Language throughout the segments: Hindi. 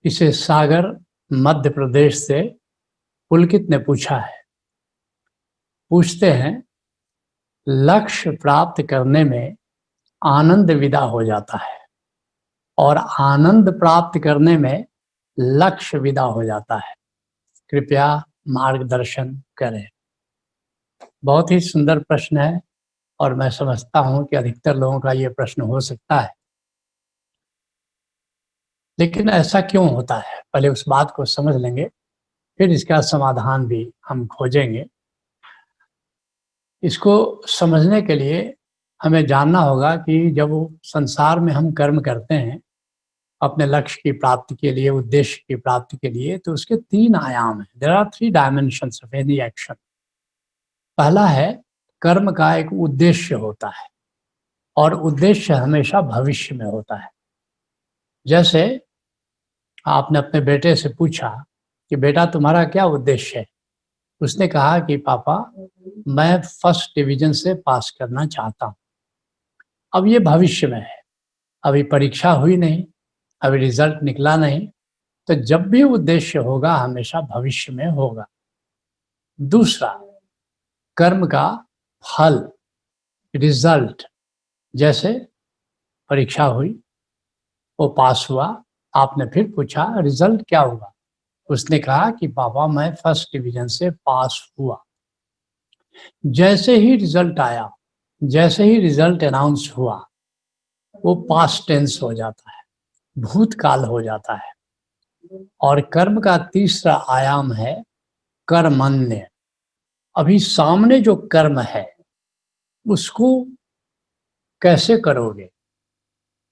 इसे सागर मध्य प्रदेश से पुलकित ने पूछा है। पूछते हैं, लक्ष्य प्राप्त करने में आनंद विदा हो जाता है और आनंद प्राप्त करने में लक्ष्य विदा हो जाता है, कृपया मार्गदर्शन करें। बहुत ही सुंदर प्रश्न है और मैं समझता हूं कि अधिकतर लोगों का ये प्रश्न हो सकता है। लेकिन ऐसा क्यों होता है, पहले उस बात को समझ लेंगे, फिर इसका समाधान भी हम खोजेंगे। इसको समझने के लिए हमें जानना होगा कि जब संसार में हम कर्म करते हैं अपने लक्ष्य की प्राप्ति के लिए, उद्देश्य की प्राप्ति के लिए, तो उसके 3 आयाम हैं। There are 3 dimensions of any action. पहला है, कर्म का एक उद्देश्य होता है और उद्देश्य हमेशा भविष्य में होता है। जैसे आपने अपने बेटे से पूछा कि बेटा तुम्हारा क्या उद्देश्य है? उसने कहा कि पापा मैं फर्स्ट डिवीजन से पास करना चाहता हूँ। अब ये भविष्य में है, अभी परीक्षा हुई नहीं, अभी रिजल्ट निकला नहीं, तो जब भी उद्देश्य होगा हमेशा भविष्य में होगा। दूसरा, कर्म का फल, रिजल्ट, जैसे परीक्षा हुई, वो पास हुआ, आपने फिर पूछा रिजल्ट क्या हुआ? उसने कहा कि पापा मैं फर्स्ट डिवीजन से पास हुआ। जैसे ही रिजल्ट आया, जैसे ही रिजल्ट अनाउंस हुआ, वो पास्ट टेंस हो जाता है, भूतकाल हो जाता है। और कर्म का तीसरा आयाम है कर्मण्य। अभी सामने जो कर्म है उसको कैसे करोगे,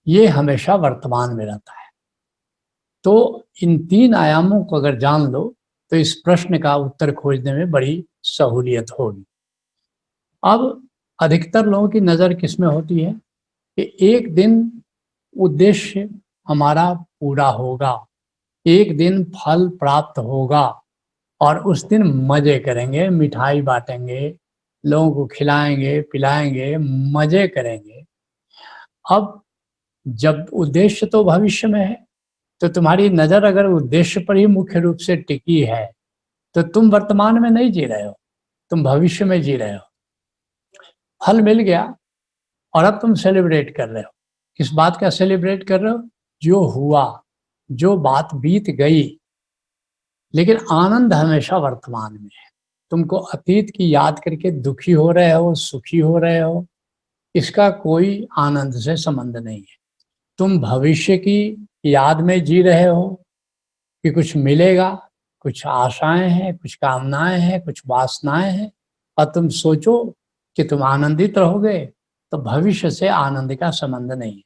ये हमेशा वर्तमान में रहता है। तो इन 3 आयामों को अगर जान लो तो इस प्रश्न का उत्तर खोजने में बड़ी सहूलियत होगी। अब अधिकतर लोगों की नज़र किस में होती है कि एक दिन उद्देश्य हमारा पूरा होगा, एक दिन फल प्राप्त होगा और उस दिन मजे करेंगे, मिठाई बांटेंगे, लोगों को खिलाएंगे पिलाएंगे, मजे करेंगे। अब जब उद्देश्य तो भविष्य में है, तो तुम्हारी नज़र अगर उद्देश्य पर ही मुख्य रूप से टिकी है तो तुम वर्तमान में नहीं जी रहे हो, तुम भविष्य में जी रहे हो। फल मिल गया और अब तुम सेलिब्रेट कर रहे हो। किस बात का सेलिब्रेट कर रहे हो? जो हुआ, जो बात बीत गई। लेकिन आनंद हमेशा वर्तमान में है। तुमको अतीत की याद करके दुखी हो रहे हो, सुखी हो रहे हो, इसका कोई आनंद से संबंध नहीं है। तुम भविष्य की याद में जी रहे हो कि कुछ मिलेगा, कुछ आशाएं हैं, कुछ कामनाएं हैं, कुछ वासनाएं हैं, और तुम सोचो कि तुम आनंदित रहोगे, तो भविष्य से आनंद का संबंध नहीं है।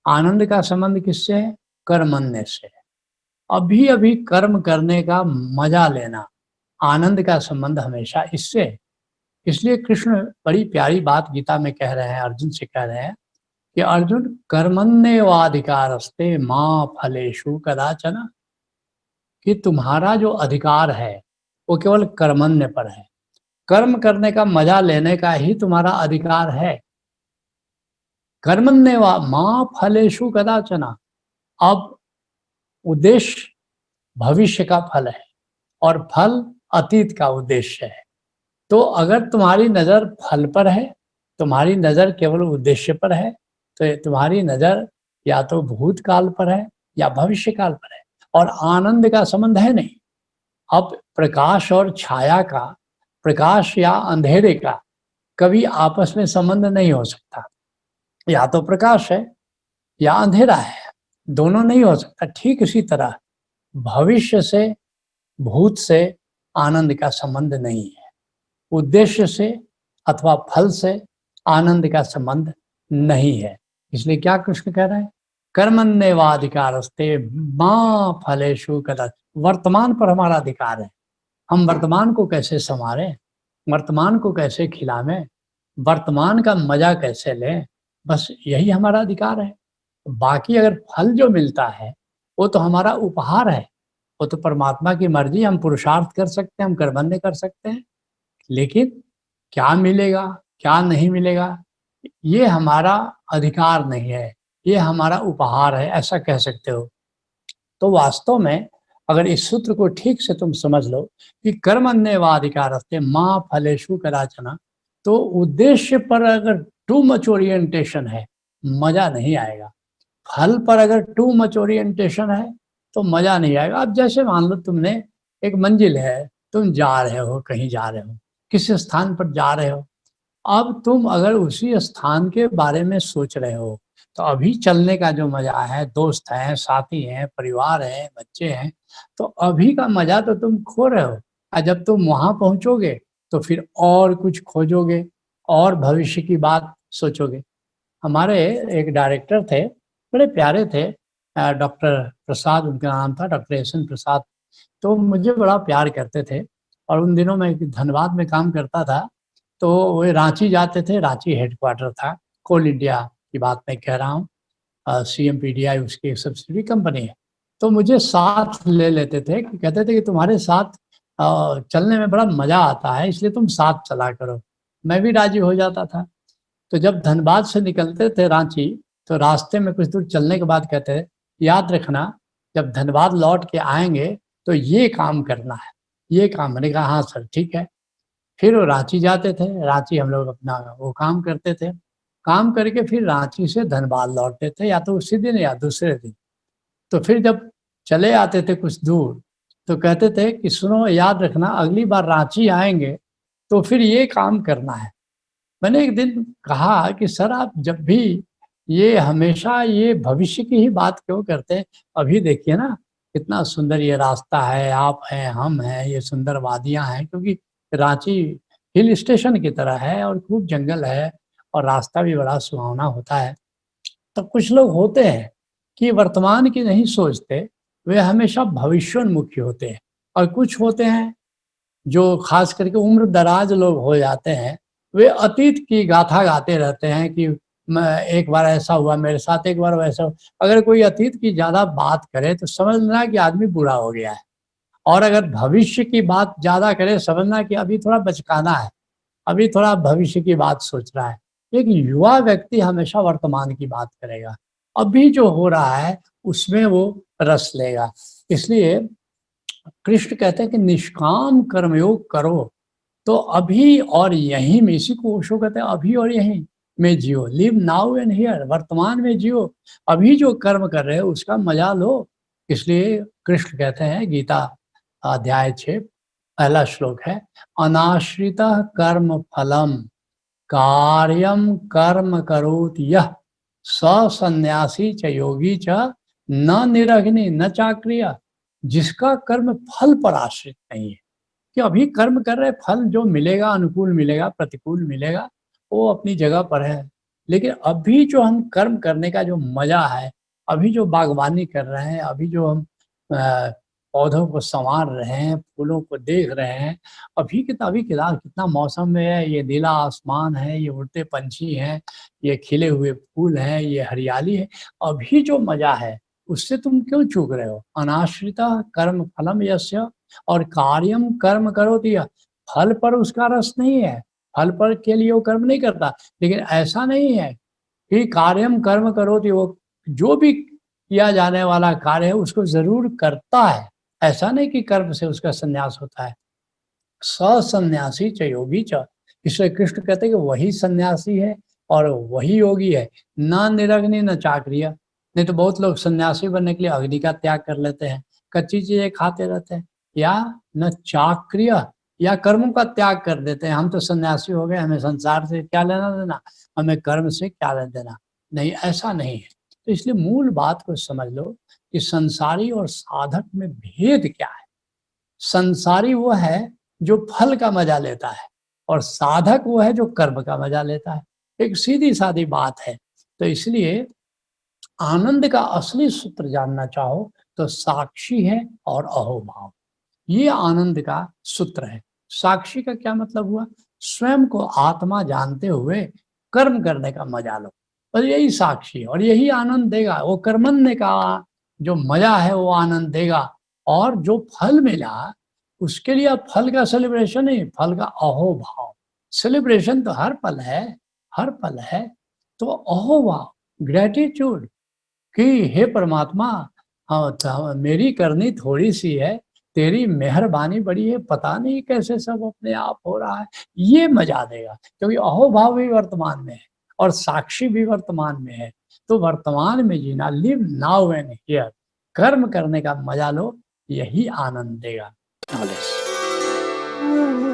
आनंद का संबंध किससे है? कर्मण्य से। अभी अभी कर्म करने का मजा लेना, आनंद का संबंध हमेशा इससे है। इसलिए कृष्ण बड़ी प्यारी बात गीता में कह रहे हैं, अर्जुन से कह रहे हैं कि अर्जुन कर्मण्येवाधिकारस्ते मां फलेषु कदाचन, कि तुम्हारा जो अधिकार है वो केवल कर्मण्य पर है। कर्म करने का मजा लेने का ही तुम्हारा अधिकार है। कर्मण्येवा मां फलेषु कदाचन। अब उद्देश्य भविष्य का फल है और फल अतीत का उद्देश्य है। तो अगर तुम्हारी नज़र फल पर है, तुम्हारी नज़र केवल उद्देश्य पर है, तो तुम्हारी नज़र या तो भूतकाल पर है या भविष्य काल पर है, और आनंद का संबंध है नहीं। अब प्रकाश और छाया का, प्रकाश या अंधेरे का कभी आपस में संबंध नहीं हो सकता। या तो प्रकाश है या अंधेरा है, दोनों नहीं हो सकता। ठीक इसी तरह भविष्य से, भूत से आनंद का संबंध नहीं है। उद्देश्य से अथवा फल से आनंद का संबंध नहीं है। इसलिए क्या कृष्ण कह रहे हैं? कर्मण्येवाधिकारस्ते मां फलेषु कदाचन। वर्तमान पर हमारा अधिकार है। हम वर्तमान को कैसे संवारें, वर्तमान को कैसे खिलावें, वर्तमान का मजा कैसे लें, बस यही हमारा अधिकार है। बाकी अगर फल जो मिलता है वो तो हमारा उपहार है, वो तो परमात्मा की मर्जी। हम पुरुषार्थ कर सकते हैं, हम कर्मण्य कर सकते हैं, लेकिन क्या मिलेगा क्या नहीं मिलेगा ये हमारा अधिकार नहीं है, ये हमारा उपहार है, ऐसा कह सकते हो। तो वास्तव में अगर इस सूत्र को ठीक से तुम समझ लो कि कर्मण्येवाधिकारस्ते माँ फलेषु कदाचन, तो उद्देश्य पर अगर टू मच ओरिएंटेशन है, मजा नहीं आएगा। फल पर अगर टू मच ओरिएंटेशन है तो मजा नहीं आएगा। अब जैसे मान लो तुमने एक मंजिल है, तुम जा रहे हो, कहीं जा रहे हो, किसी स्थान पर जा रहे हो। अब तुम अगर उसी स्थान के बारे में सोच रहे हो, तो अभी चलने का जो मजा है, दोस्त हैं, साथी हैं, परिवार है, बच्चे हैं, तो अभी का मजा तो तुम खो रहे हो। और जब तुम वहां पहुंचोगे तो फिर और कुछ खोजोगे और भविष्य की बात सोचोगे। हमारे एक डायरेक्टर थे, बड़े प्यारे थे, डॉक्टर प्रसाद उनका नाम था, डॉक्टर एस.एन. प्रसाद। तो मुझे बड़ा प्यार करते थे और उन दिनों में धनबाद में काम करता था, तो वे रांची जाते थे, रांची हेडक्वार्टर था, कोल इंडिया की बात मैं कह रहा हूँ, सीएमपीडीआई उसकी एक सब्सिडी कंपनी है। तो मुझे साथ ले लेते थे, कि कहते थे कि तुम्हारे साथ चलने में बड़ा मज़ा आता है, इसलिए तुम साथ चला करो। मैं भी राज़ी हो जाता था। तो जब धनबाद से निकलते थे रांची, तो रास्ते में कुछ दूर चलने के बाद कहते हैं, याद रखना जब धनबाद लौट के आएंगे तो ये काम करना है, ये काम। मैंने कहा हाँ सर ठीक है। फिर वो रांची जाते थे, रांची हम लोग अपना वो काम करते थे, काम करके फिर रांची से धनबाद लौटते थे, या तो उसी दिन या दूसरे दिन। तो फिर जब चले आते थे कुछ दूर, तो कहते थे कि सुनो याद रखना अगली बार रांची आएंगे तो फिर ये काम करना है। मैंने एक दिन कहा कि सर आप जब भी ये हमेशा ये भविष्य की ही बात क्यों करते हैं? अभी देखिए ना कितना सुंदर ये रास्ता है, आप हैं, हम हैं, ये सुंदर वादियाँ हैं, क्योंकि रांची हिल स्टेशन की तरह है और खूब जंगल है और रास्ता भी बड़ा सुहावना होता है। तो कुछ लोग होते हैं कि वर्तमान की नहीं सोचते, वे हमेशा भविष्योन्मुखी होते हैं, और कुछ होते हैं जो खास करके उम्र दराज लोग हो जाते हैं, वे अतीत की गाथा गाते रहते हैं कि मैं एक बार ऐसा हुआ मेरे साथ, एक बार वैसा हुआ। अगर कोई अतीत की ज़्यादा बात करे तो समझना कि आदमी बूढ़ा हो गया है, और अगर भविष्य की बात ज़्यादा करे समझना कि अभी थोड़ा बचकाना है, अभी थोड़ा भविष्य की बात सोच रहा है। एक युवा व्यक्ति हमेशा वर्तमान की बात करेगा, अभी जो हो रहा है उसमें वो रस लेगा। इसलिए कृष्ण कहते हैं कि निष्काम कर्मयोग करो, तो अभी और यहीं में, इसी को ओशो कहते हैं अभी और यहीं में जियो, लिव नाउ एंड हियर, वर्तमान में जियो। अभी जो कर्म कर रहे हो उसका मजा लो। इसलिए कृष्ण कहते हैं गीता अध्याय 6 पहला श्लोक है, अनाश्रित कर्म फलम कार्यम कर्म करोति यह स सन्यासी च योगी च न निरग्नि न चाक्रिय। जिसका कर्म फल पर आश्रित नहीं है, कि अभी कर्म कर रहे, फल जो मिलेगा अनुकूल मिलेगा प्रतिकूल मिलेगा, वो अपनी जगह पर है। लेकिन अभी जो हम कर्म करने का जो मजा है, अभी जो बागवानी कर रहे हैं, अभी जो हम पौधों को संवार रहे हैं, फूलों को देख रहे हैं, अभी कितना मौसम में है, ये नीला आसमान है, ये उड़ते पंछी हैं, ये खिले हुए फूल हैं, ये हरियाली है, अभी जो मजा है उससे तुम क्यों चूक रहे हो? अनाश्रिता कर्म फलम यस्य, और कार्यम कर्म करोति यः, फल पर उसका रस नहीं है, फल पर के लिए वो कर्म नहीं करता। लेकिन ऐसा नहीं है कि कार्यम कर्म करोति, वो जो भी किया जाने वाला कार्य है उसको ज़रूर करता है। ऐसा नहीं कि कर्म से उसका संन्यास होता है। सन्यासी च योगी च, इसलिए कृष्ण कहते हैं कि वही सन्यासी है और वही योगी है, ना निरग्नि न चाक्रिय। नहीं तो बहुत लोग सन्यासी बनने के लिए अग्नि का त्याग कर लेते हैं, कच्ची चीजें खाते रहते हैं, या न चाक्रिय, या कर्मों का त्याग कर देते हैं। हम तो सन्यासी हो गए, हमें संसार से क्या लेना देना, हमें कर्म से क्या लेना देना। नहीं, ऐसा नहीं है। तो इसलिए मूल बात को समझ लो कि संसारी और साधक में भेद क्या है। संसारी वो है जो फल का मजा लेता है, और साधक वो है जो कर्म का मजा लेता है। एक सीधी सादी बात है। तो इसलिए आनंद का असली सूत्र जानना चाहो तो साक्षी है और अहोभाव, ये आनंद का सूत्र है। साक्षी का क्या मतलब हुआ? स्वयं को आत्मा जानते हुए कर्म करने का मजा लो, और यही साक्षी है, और यही आनंद देगा। वो कर्मण्य का जो मजा है वो आनंद देगा, और जो फल मिला उसके लिए अब फल का सेलिब्रेशन नहीं, फल का अहोभाव। सेलिब्रेशन तो हर पल है, हर पल है। तो अहोभाव, ग्रेटिट्यूड कि हे परमात्मा, हाँ, तो मेरी करनी थोड़ी-सी है, तेरी मेहरबानी बड़ी है, पता नहीं कैसे सब अपने आप हो रहा है। ये मज़ा देगा, क्योंकि अहोभाव भी वर्तमान में है और साक्षी भी वर्तमान में है। तो वर्तमान में जीना, लिव नाउ एंड हियर, कर्म करने का मज़ा लो, यही आनंद देगा। नॉलेज।